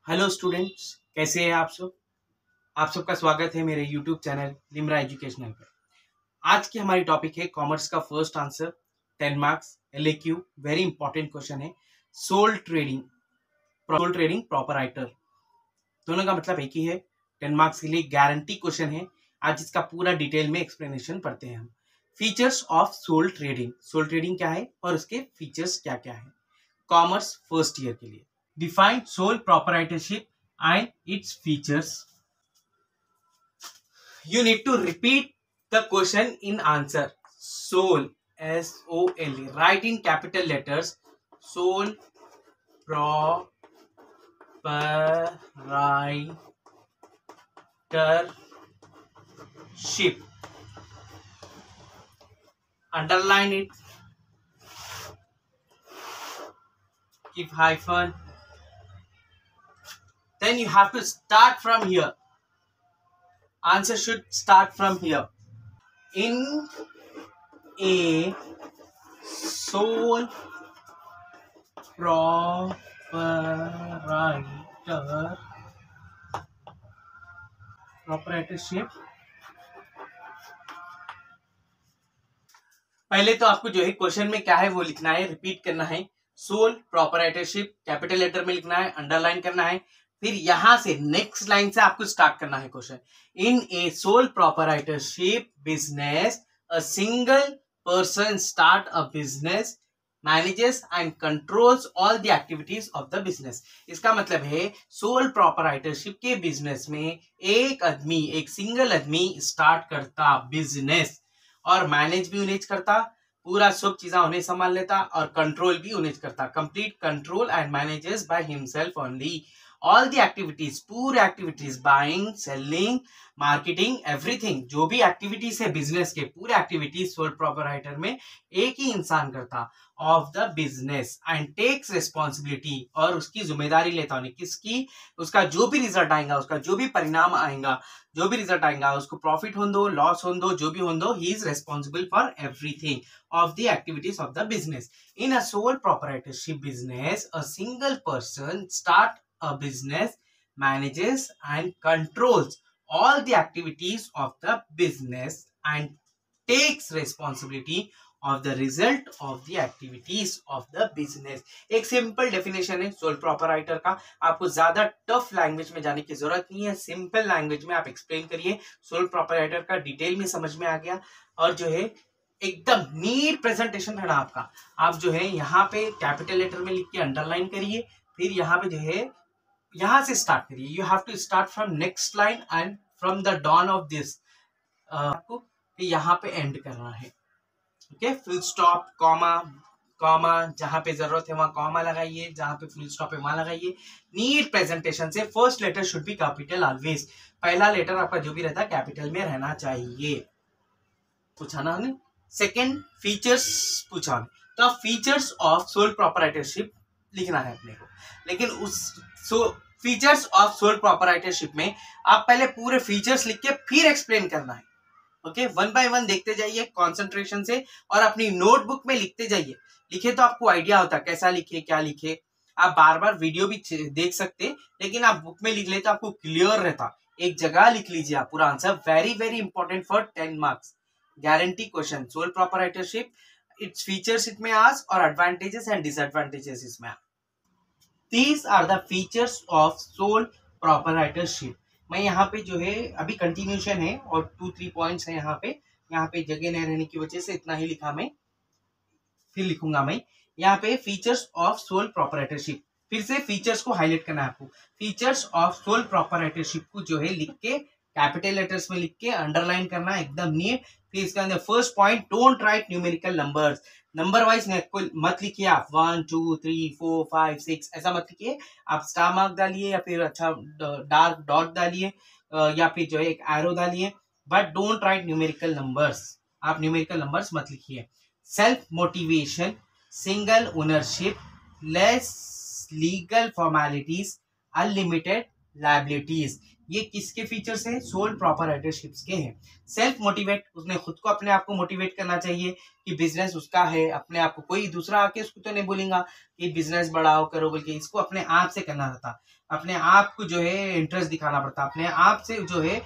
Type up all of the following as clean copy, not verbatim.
Hello students, कैसे हैं आप सब। आप सबका स्वागत है मेरे यूट्यूब चैनल लिम्रा एजुकेशनल पर। आज की हमारी टॉपिक है कॉमर्स का first answer 10 marks LAQ। Very important question है। सोल ट्रेडिंग प्रोपराइटर, दोनों का मतलब एक ही है। 10 मार्क्स के लिए गारंटी क्वेश्चन है। आज इसका पूरा डिटेल में एक्सप्लेनेशन पढ़ते हैं हम। फीचर्स ऑफ सोल ट्रेडिंग क्या है और उसके फीचर्स क्या क्या है कॉमर्स फर्स्ट ईयर के लिए। Define sole proprietorship and its features. You need to repeat the question in answer. Sole, SOLE. Write in capital letters. Sole proprietorship. Underline it. Keep hyphen. Then you have to start from here. Answer should start from here. In a sole proprietorship, पहले तो आपको जो है question में क्या है वो लिखना है, रिपीट करना है। सोल प्रोपराइटरशिप कैपिटल लेटर में लिखना है, अंडरलाइन करना है। फिर यहां से नेक्स्ट लाइन से आपको स्टार्ट करना है question. In A sole proprietorship business a single person start a business, manages and controls all the activities of the business. इसका मतलब है सोल प्रोपराइटरशिप के बिजनेस में एक सिंगल आदमी स्टार्ट करता बिजनेस और मैनेज भी उन्हें करता, पूरा सब चीजें उन्हें संभाल लेता और कंट्रोल भी उन्हें करता। Complete control and manages by himself only all the activities, पूरे activities, buying, selling, marketing, everything. जो भी एक्टिविटीज है बिजनेस के, पूरे एक्टिविटीज सोल प्रोपराइटर में एक ही इंसान करता of the business and takes responsibility, और उसकी जिम्मेदारी लेता उन्हें किसकी, उसका जो भी रिजल्ट आएगा, उसका जो भी परिणाम आएगा, जो भी रिजल्ट आएगा, उसको प्रॉफिट हो दो, लॉस हो दो, जो भी हो दो, he is responsible for everything of the activities of the business. In a sole proprietorship business, a single person start a business, manages and controls all the activities of the business and takes responsibility of the result of the activities of the business. एक simple definition है sole proprietor का। आपको ज्यादा tough language में जाने की जरूरत नहीं है, सिंपल लैंग्वेज में आप एक्सप्लेन करिए। सोल प्रोपराइटर का डिटेल में समझ में आ गया और जो है एकदम नीट प्रेजेंटेशन रहना आपका। आप जो है यहाँ पे कैपिटल लेटर में लिख के अंडरलाइन करिए, फिर यहाँ पे जो है यहाँ से स्टार्ट करिए। You have to start from next line and from the dawn of this, आपको यहाँ पे एंड करना है। ओके, फुल स्टॉप, कॉमा, जहां पे जरूरत है वहां कॉमा लगाइए, जहां पे फुल स्टॉप है वहां लगाइए। नीट प्रेजेंटेशन से first letter should be capital always. पहला लेटर आपका जो भी रहता है कैपिटल में रहना चाहिए। पूछा ना हमने। सेकेंड फीचर्स पूछा, तो फीचर्स ऑफ सोल प्रोपराइटरशिप लिखना है अपने को। लेकिन उस फीचर्स ऑफ सोल प्रोपराइटरशिप में आप पहले पूरे फीचर्स लिख के फिर एक्सप्लेन करना है। ओके, वन बाय वन देखते जाइए कंसंट्रेशन से और अपनी नोटबुक में लिखते जाइए। लिखे तो आपको आइडिया होता कैसा लिखे, क्या लिखे। आप बार बार वीडियो भी देख सकते, लेकिन आप बुक में लिख ले तो आपको क्लियर रहता। एक जगह लिख लीजिए आप पूरा आंसर। Very very important for 10 marks, guarantee question. Sole proprietorship, its features it में आज और एडवांटेजेस एंड डिसएडवांटेजेस इसमें। These are the features of sole proprietorship. मैं यहाँ पे जो है अभी कंटिन्यूशन है और 2-3 पॉइंट्स है यहाँ पे जगह नहीं रहने की वजह से इतना ही लिखा मैं, फिर लिखूंगा मैं यहाँ पे फीचर्स ऑफ सोल प्रोपराइटरशिप। फिर से फीचर्स को हाईलाइट करना है आपको। फीचर्स ऑफ सोल प्रोपराइटरशिप को जो है लिख के कैपिटल लेटर्स में लिख के अंडरलाइन करना है एकदम नीट। फिर इसके अंदर first point, don't write numerical numbers. Number wise मत लिखिए आप 1 2 3 4 5 6 ऐसा मत लिखिए। आप स्टार मार्क डालिए या फिर अच्छा डार्क डॉट डालिए या फिर जो है एक एरो डालिए, but don't write numerical numbers. आप न्यूमेरिकल नंबर्स मत लिखिए। Self motivation, single ownership, less legal formalities, unlimited liabilities, ये किसके फीचर्स हैं? सोल प्रोपराइटरशिप्स के हैं। सेल्फ मोटिवेट, उसने खुद को अपने आप को मोटिवेट करना चाहिए कि बिजनेस उसका है, अपने आप को कोई दूसरा आके उसको तो नहीं बोलेगा कि बिजनेस बढ़ाओ करो बोल के, इसको अपने आप से करना रहता, अपने आप को जो है इंटरेस्ट दिखाना पड़ता, अपने आप से जो है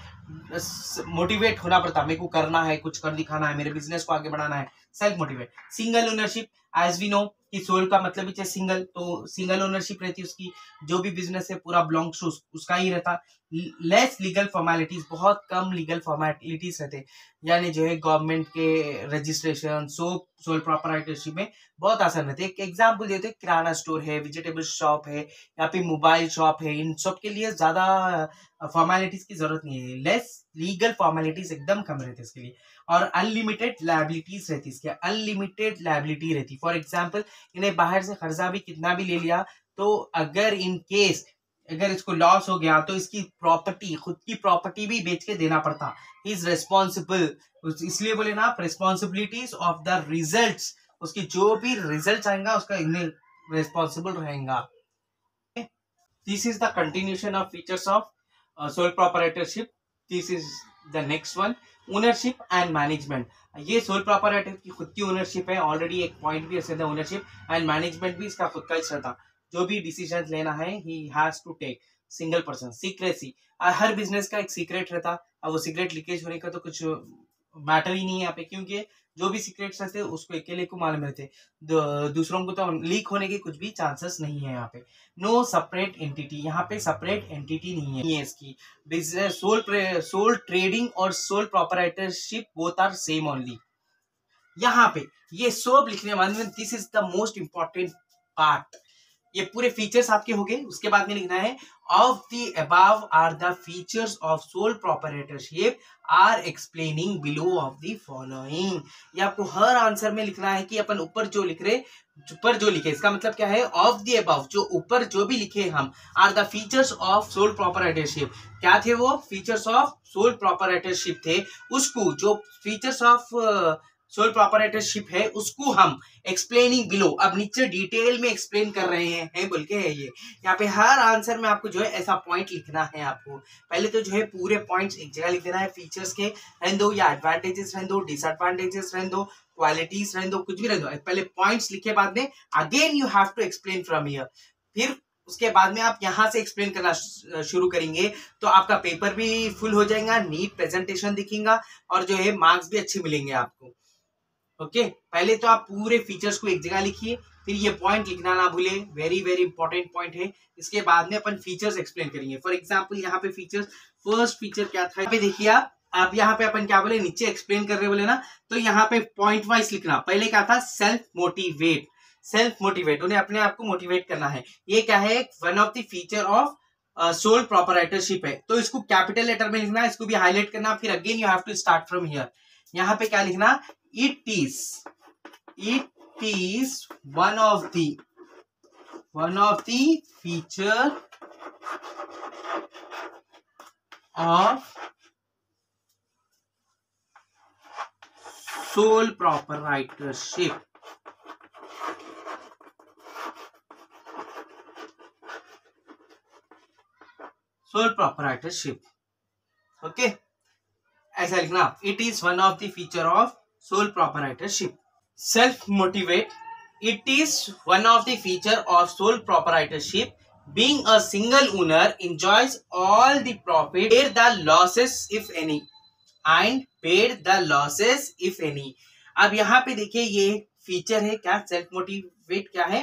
मोटिवेट होना पड़ता, मेरे को करना है, कुछ कर दिखाना है, मेरे बिजनेस को आगे बढ़ाना है, self motivate. Single ownership, as we know कि सोल का मतलब ही सिंगल, तो सिंगल ओनरशिप रहती है उसकी, जो भी बिजनेस है पूरा बिलोंग्स टू उसका ही रहता। लेस लीगल फॉर्मेलिटीज, बहुत कम लीगल फॉर्मेलिटीज रहते, यानी जो है गवर्नमेंट के रजिस्ट्रेशन सोल प्रोप्राइटरशिप में बहुत आसान रहते। एक एग्जांपल देते हैं, किराना स्टोर है, वेजिटेबल शॉप है, या फिर मोबाइल शॉप है, इन सब के लिए ज्यादा फॉर्मेलिटीज की जरूरत नहीं है, लेस लीगल फॉर्मेलिटीज एकदम कम रहती है इसके लिए, और अनलिमिटेड लायबिलिटीज रहती है इसके, अनलिमिटेड लायबिलिटी रहती। फॉर एग्जाम्पल, इन्हें बाहर से कर्जा भी कितना भी ले लिया, तो अगर इन केस अगर इसको लॉस हो गया तो इसकी प्रॉपर्टी, खुद की प्रॉपर्टी भी बेच के देना पड़ता, इज रेस्पॉन्सिबल, इसलिए बोले ना आप, रिस्पॉन्सिबिलिटीज ऑफ द रिजल्ट्स, उसकी जो भी रिजल्ट आएगा उसका इन्हें रेस्पॉन्सिबल रहेगा। This is the continuation of features of sole proprietorship. This is the next one, ownership and management. ये सोल प्रोप्राइटर की खुद की ओनरशिप है, ऑलरेडी एक पॉइंट भी ऐसे था, ओनरशिप एंड मैनेजमेंट भी इसका खुद का ही रहता, जो भी डिसीजन लेना है he has to take, single person. Secrecy, हर बिजनेस का एक सीक्रेट रहता, अब वो सीक्रेट लीकेज होने का तो कुछ मैटर ही नहीं है यहाँ पे, क्योंकि जो भी सीक्रेट्स रहते उसको अकेले को मालूम रहते, दूसरों को तो लीक होने के कुछ भी चांसेस नहीं है यहाँ पे। नो सेपरेट एंटिटी, यहाँ पे सेपरेट एंटिटी नहीं है इसकी। बिजनेस सोल ट्रेडिंग और sole proprietorship both are same only. यहाँ पे ये सब लिखने वाले, this is the most important part, ये पूरे फीचर्स आपके हो गए, उसके बाद में लिखना है of the above are the features of sole proprietorship are explaining below of the following. ये आपको हर आंसर में लिखना है कि अपन ऊपर जो लिख रहे, ऊपर जो लिखे, इसका मतलब क्या है, ऑफ द अबव, जो ऊपर जो भी लिखे हम, are the features of sole proprietorship. क्या थे वो फीचर्स ऑफ सोल प्रोप्राइटरशिप थे, उसको जो फीचर्स ऑफ सोल प्रोप्राइटरशिप है उसको हम एक्सप्लेनिंग बिलो, अब नीचे डिटेल में एक्सप्लेन कर रहे हैं बोल के है। ये यहाँ पे हर आंसर में आपको जो है ऐसा पॉइंट लिखना है। आपको पहले तो जो है पूरे पॉइंट्स एक जगह लिख देना है, फीचर्स के रहने दो, या एडवांटेजेस रहने दो, डिसएडवांटेजेस रहने दो, क्वालिटीज रहने दो, कुछ भी रहने दो, पहले पॉइंट्स लिखे, बाद में again you have to explain from here. फिर उसके बाद में आप यहाँ से एक्सप्लेन करना शुरू करेंगे तो आपका पेपर भी फुल हो जाएगा, नीट प्रेजेंटेशन दिखेगा, और जो है मार्क्स भी अच्छे मिलेंगे आपको। ओके, पहले तो आप पूरे फीचर्स को एक जगह लिखिए, फिर ये पॉइंट लिखना ना भूले, वेरी वेरी इंपॉर्टेंट पॉइंट है। इसके बाद में अपन फीचर्स एक्सप्लेन करेंगे। फॉर एग्जांपल यहाँ पे फीचर्स, फर्स्ट फीचर क्या था, यहाँ पे देखिए आप यहाँ पे अपन क्या बोले, नीचे एक्सप्लेन कर रहे बोले ना, तो यहाँ पे पॉइंट वाइज लिखना। पहले क्या था, सेल्फ मोटिवेट, सेल्फ मोटिवेट, उन्हें अपने आप को मोटिवेट करना है। ये क्या है, one of the feature of sole proprietorship है, तो इसको कैपिटल लेटर में लिखना, इसको भी हाईलाइट करना, फिर again you have to start from here. यहाँ पे क्या लिखना, it is one of the feature of sole proprietorship. Sole proprietorship, okay, ऐसा लिखना, it is one of the feature of sole proprietorship. Self motivate, it is one of the feature of sole proprietorship. Being a single owner enjoys all the profit, bear the losses if any, and bear the losses if any. अब यहाँ पे देखिए ये feature है क्या, self motivate क्या है,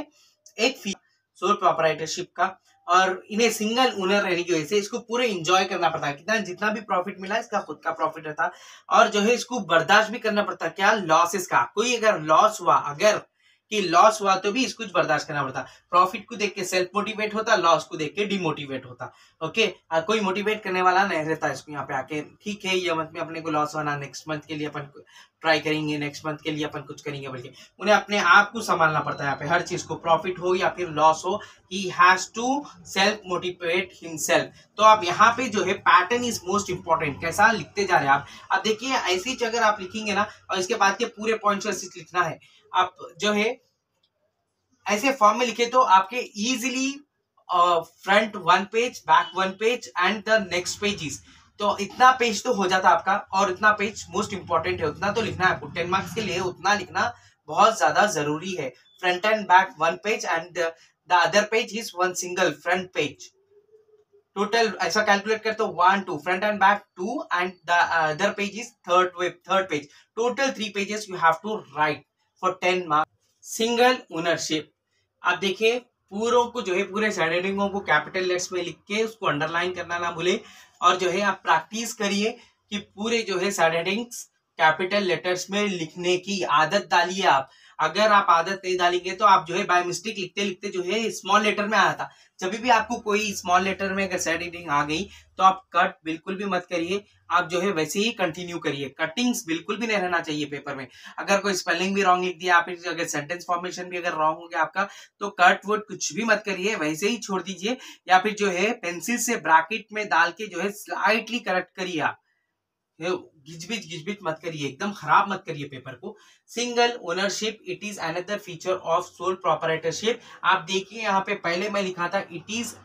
एक फीचर सोल प्रोप्राइटरशिप का, और इन्हें सिंगल ओनर रहने की वजह से इसको पूरे एंजॉय करना पड़ता है, कितना जितना भी प्रॉफिट मिला इसका खुद का प्रॉफिट रहता, और जो है इसको बर्दाश्त भी करना पड़ता क्या, लॉसेस का। कोई अगर लॉस हुआ, अगर कि लॉस हुआ तो भी इसको बर्दाश्त करना पड़ता। प्रॉफिट को देख के सेल्फ मोटिवेट होता, लॉस को देख के डिमोटिवेट होता। ओके, कोई मोटिवेट करने वाला नहीं रहता इसको यहाँ पे आके, ठीक है ये मंथ में अपने को लॉस होना, नेक्स्ट मंथ के लिए अपन ट्राई करेंगे, नेक्स्ट मंथ के लिए अपन कुछ करेंगे, बल्कि उन्हें अपने आप को संभालना पड़ता है यहाँ पे, हर चीज को, प्रॉफिट हो या फिर लॉस हो, he has to self motivate himself. तो आप यहाँ पे जो है पैटर्न इज मोस्ट इंपॉर्टेंट, कैसा लिखते जा रहे हैं आप। अब देखिए ऐसी चीज अगर आप लिखेंगे ना, और इसके बाद के पूरे पॉइंट्स लिखना है, आप जो है ऐसे फॉर्म में लिखे तो आपके easily front one page, back one page, and the next page is तो इतना पेज तो हो जाता आपका, और इतना पेज मोस्ट इंपॉर्टेंट है, उतना तो लिखना है आपको 10 मार्क्स के लिए, उतना लिखना बहुत ज्यादा जरूरी है। Front and back 1 page and the other page is 1 single front page. Total ऐसा कैलकुलेट करते हो 1 2 front and back 2 and the other page is third page. Total 3 pages you have to write for 10 marks. Single ownership, आप देखिए पूरों को जो है पूरे side हेडिंगों को कैपिटल लेटर्स में लिख के उसको अंडरलाइन करना ना भूले, और जो है आप प्रैक्टिस करिए कि पूरे जो है साइड हेडिंग्स कैपिटल लेटर्स में लिखने की आदत डालिए आप। अगर आप आदत नहीं डालेंगे तो आप जो है बाय मिस्टेक लिखते लिखते जो है स्मॉल लेटर में आया था, जब भी आपको कोई स्मॉल लेटर में अगर साइड हेडिंग आ गई तो आप कट बिल्कुल भी मत करिए, आप जो है वैसे ही कंटिन्यू करिए। कटिंग्स बिल्कुल भी नहीं रहना चाहिए पेपर में। अगर कोई स्पेलिंग भी रॉन्ग लिख दिया, आप अगर सेंटेंस फॉर्मेशन भी अगर रॉन्ग हो गया आपका, तो कट वर्ड कुछ भी मत करिए, वैसे ही छोड़ दीजिए, या फिर जो है पेंसिल से ब्रैकेट में डाल के जो है स्लाइटली करेक्ट करिए आप। घिचबिच मत करिए, एकदम खराब मत करिए पेपर को। Single ownership, it is another feature of sole proprietorship. आप देखिए यहाँ पे पहले मैं लिखा था it is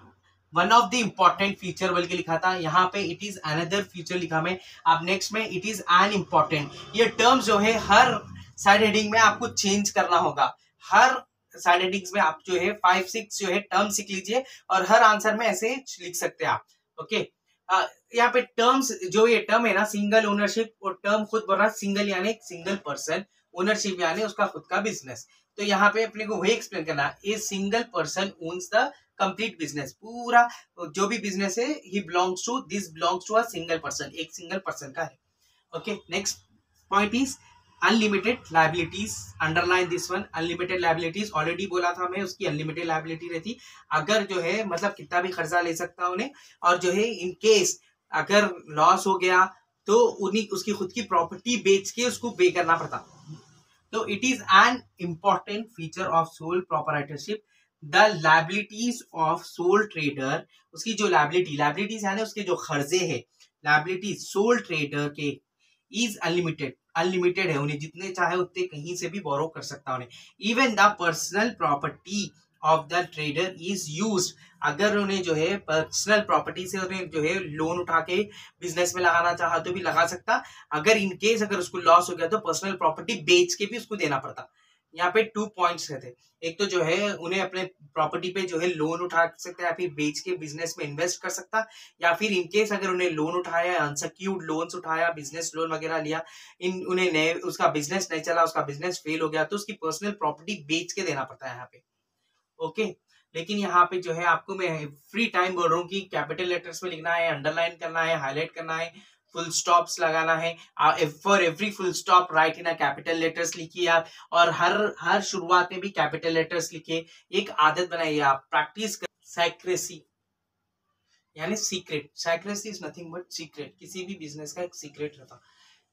one of the important feature बल्कि लिखा था, यहाँ पे इट इज अनदर फीचर लिखा मैं। आप नेक्स्ट में इट इज एन इम्पॉर्टेंट, ये टर्म्स जो है हर साइड हेडिंग में आपको चेंज करना होगा। हर साइड हेडिंग्स में आप जो है 5-6 जो है टर्म सीख लीजिए, और हर आंसर में ऐसे लिख सकते हैं आप। ओके, यहाँ पे टर्म्स जो ये टर्म है ना सिंगल ओनरशिप, और टर्म खुद बोल रहा है सिंगल यानी सिंगल पर्सन, ओनरशिप यानी उसका खुद का बिजनेस। तो यहाँ पे अपने को वही एक्सप्लेन करना है, a single person owns the complete business, पूरा जो भी बिजनेस है he belongs to this belongs to a single person, एक सिंगल पर्सन का है। Okay, next point is unlimited liabilities, underline this one. Unlimited liabilities already बोला था मैं, उसकी अनलिमिटेड लायबिलिटी रहती, अगर जो है मतलब कितना भी खर्चा ले सकता उन्हें, और जो है इन केस अगर लॉस हो गया तो उन्हीं उसकी खुद की प्रॉपर्टी बेच के उसको पे करना पड़ता। तो it is an important feature of sole proprietorship. The liabilities of soul trader, उसकी जो लायबिलिटीज है ना, उसके जो खर्चे है, लायबिलिटी सोल ट्रेडर के इज अनलिमिटेड है, उन्हें जितने चाहे उतने कहीं से भी बोरो कर सकता उन्हें। Even the personal property of the trader is used, अगर उन्हें जो है पर्सनल प्रॉपर्टी से उन्हें जो है लोन उठा के बिजनेस में लगाना चाहा तो भी लगा सकता, अगर इन केस अगर उसको लॉस हो गया तो पर्सनल प्रॉपर्टी बेच के भी उसको देना पड़ता। यहाँ पे 2 पॉइंट्स रहते, एक तो जो है उन्हें अपने प्रॉपर्टी पे जो है लोन उठा सकता है, या फिर बेच के बिजनेस में इन्वेस्ट कर सकता, या फिर इनकेस अगर उन्हें लोन उठाया, अनसिक्योर्ड लोन्स उठाया, बिजनेस लोन वगैरह लिया, इन उन्हें नए उसका बिजनेस नहीं चला, उसका बिजनेस फेल हो गया, तो उसकी पर्सनल प्रॉपर्टी बेच के देना पड़ता है यहाँ पे। ओके, लेकिन यहाँ पे जो है आपको मैं फ्री टाइम बोल रहा हूँ कि कैपिटल लेटर्स में लिखना है, अंडरलाइन करना है, हाईलाइट करना है, फुल स्टॉप्स लगाना है। For every full stop right in a capital letters लिखिए आप, और हर शुरुआत में भी कैपिटल लेटर्स लिखिए। एक आदत बनाइए आप, प्रैक्टिस कर। सैक्रेसी यानी secret, secrecy is nothing but secret, किसी भी बिजनेस का एक सीक्रेट रहता।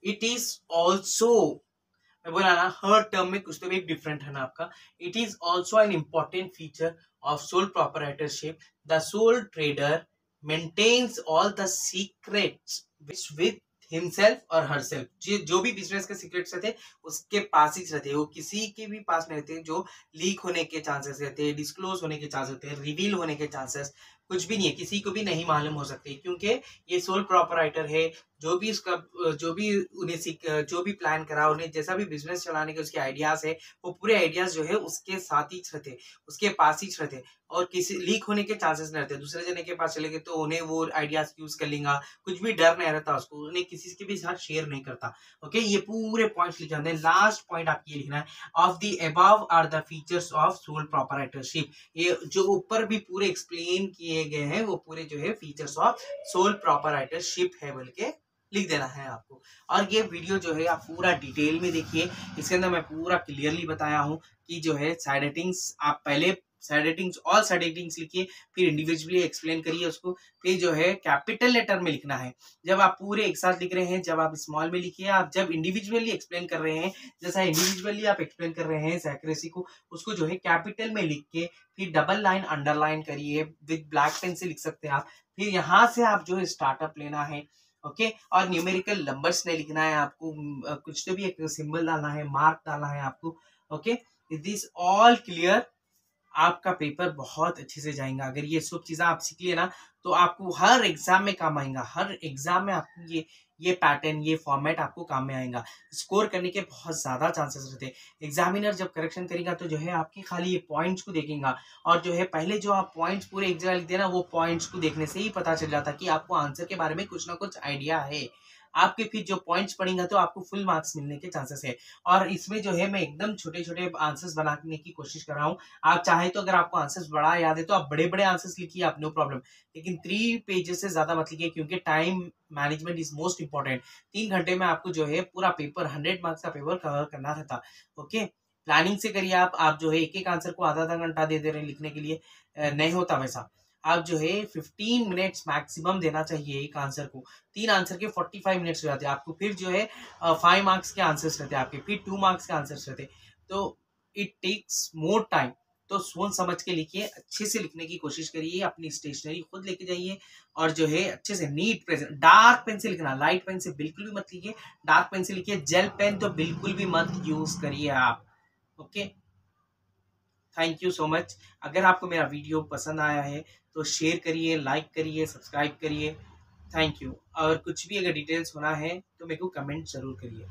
इट इज ऑल्सो, मैं बोला ना हर टर्म में कुछ तो भी एक डिफरेंट है ना आपका। It is also an important feature of sole proprietorship. The sole trader maintains all the secrets with himself और हरसेल्फ। जो भी बिजनेस के सीक्रेट्स रहते उसके पास ही रहते, वो किसी के भी पास नहीं रहते। जो लीक होने के चांसेस रहते हैं, डिस्क्लोज होने के चांसेस रहते हैं, रिवील होने के चांसेस कुछ भी नहीं है, किसी को भी नहीं मालूम हो सकती, क्योंकि ये सोल प्रोप्राइटर है। जो भी उसका जो भी उन्हें जो भी प्लान करा, उन्हें जैसा भी बिजनेस चलाने के उसके आइडियाज है, वो पूरे आइडियाज जो है उसके साथ ही रहते, उसके पास ही रहते, और किसी लीक होने के चांसेस नहीं रहते। दूसरे जने के पास चले गए तो उन्हें वो आइडियाज यूज कर लेगा, कुछ भी डर नहीं रहता उसको, उन्हें किसी के भी साथ शेयर नहीं करता। ओके, ये पूरे पॉइंट्स लिखे जाते हैं। लास्ट पॉइंट आपको ये लिखना है, of the above are the features of sole proprietorship. ये जो ऊपर भी पूरे एक्सप्लेन किए गए हैं वो पूरे जो है फीचर्स ऑफ सोल प्रोप्राइटरशिप है बोल के लिख देना है आपको। और ये वीडियो जो है आप पूरा डिटेल में देखिए, इसके अंदर मैं पूरा क्लियरली बताया हूँ कि जो है साइड हेडिंग्स, आप पहले side headings all side headings लिखिए, फिर इंडिविजुअली एक्सप्लेन करिए उसको, फिर जो है कैपिटल लेटर में लिखना है। जब आप पूरे एक साथ लिख रहे हैं, जब आप स्मॉल में लिखिए, आप जब इंडिविजुअली एक्सप्लेन कर रहे हैं, जैसा इंडिविजुअली आप एक्सप्लेन कर रहे हैं सैक्रेसी को, उसको जो है कैपिटल में लिख के फिर डबल लाइन अंडरलाइन करिए, विद ब्लैक पेन से लिख सकते हैं आप। फिर यहाँ से आप जो है स्टार्टअप लेना है। ओके, और न्यूमेरिकल नंबर्स नहीं लिखना है आपको, कुछ तो भी एक सिंबल डालना है, मार्क डालना है आपको। Okay, this all clear. आपका पेपर बहुत अच्छे से जाएगा। अगर ये सब चीज़ें आप सीख लिए ना, तो आपको हर एग्जाम में काम आएगा। हर एग्जाम में आपको ये पैटर्न, ये फॉर्मेट आपको काम में आएगा। स्कोर करने के बहुत ज़्यादा चांसेस रहते हैं। एग्जामिनर जब करेक्शन करेगा तो जो है आपकी खाली ये पॉइंट्स को देखेगा, और जो है पहले जो आप पॉइंट्स पूरे एक जगह लिख देना, वो पॉइंट्स को देखने से ही पता चल जाता कि आपको आंसर के बारे में कुछ ना कुछ आइडिया है। आपके फिर जो पॉइंट्स पढ़ेंगे तो आपको फुल मार्क्स मिलने के चांसेस है। और इसमें जो है मैं एकदम छोटे छोटे आंसर्स बनाने की कोशिश कर रहा हूँ। आप चाहे तो अगर आपको आंसर्स बड़ा याद है तो आप बड़े बड़े आंसर्स लिखिए, आप नो प्रॉब्लम, लेकिन 3 पेजेस से ज्यादा मत लिखिए, क्योंकि time management is most important. 3 घंटे में आपको जो है पूरा पेपर 100 मार्क्स का पेपर कवर करना रहता। ओके, प्लानिंग से करिए। आप जो है एक एक आंसर को आधा आधा घंटा दे दे रहे हैं लिखने के लिए, नहीं होता वैसा। आप जो है 15 मिनट्स मैक्सिमम देना चाहिए एक आंसर को। 3 आंसर के 45 मिनट्स हो जाते हैं आपको। फिर जो है 5 मार्क्स के आंसर्स रहते हैं आपके, फिर 2 मार्क्स के आंसर्स रहते हैं। तो इट टेक्स मोर टाइम। तो सोच समझ के लिखिए, अच्छे से लिखने की कोशिश करिए, अपनी स्टेशनरी खुद लेके जाइए, और जो है अच्छे से नीट प्रेजेंट। डार्क पेन से लिखना, लाइट पेन से बिल्कुल भी मत लिखिए। डार्क पेन से लिखिए, जेल पेन तो बिल्कुल भी मत यूज करिए आप। Okay, thank you so much. अगर आपको मेरा वीडियो पसंद आया है तो शेयर करिए, लाइक करिए, सब्सक्राइब करिए। Thank you. और कुछ भी अगर डिटेल्स होना है तो मेरे को कमेंट जरूर करिए।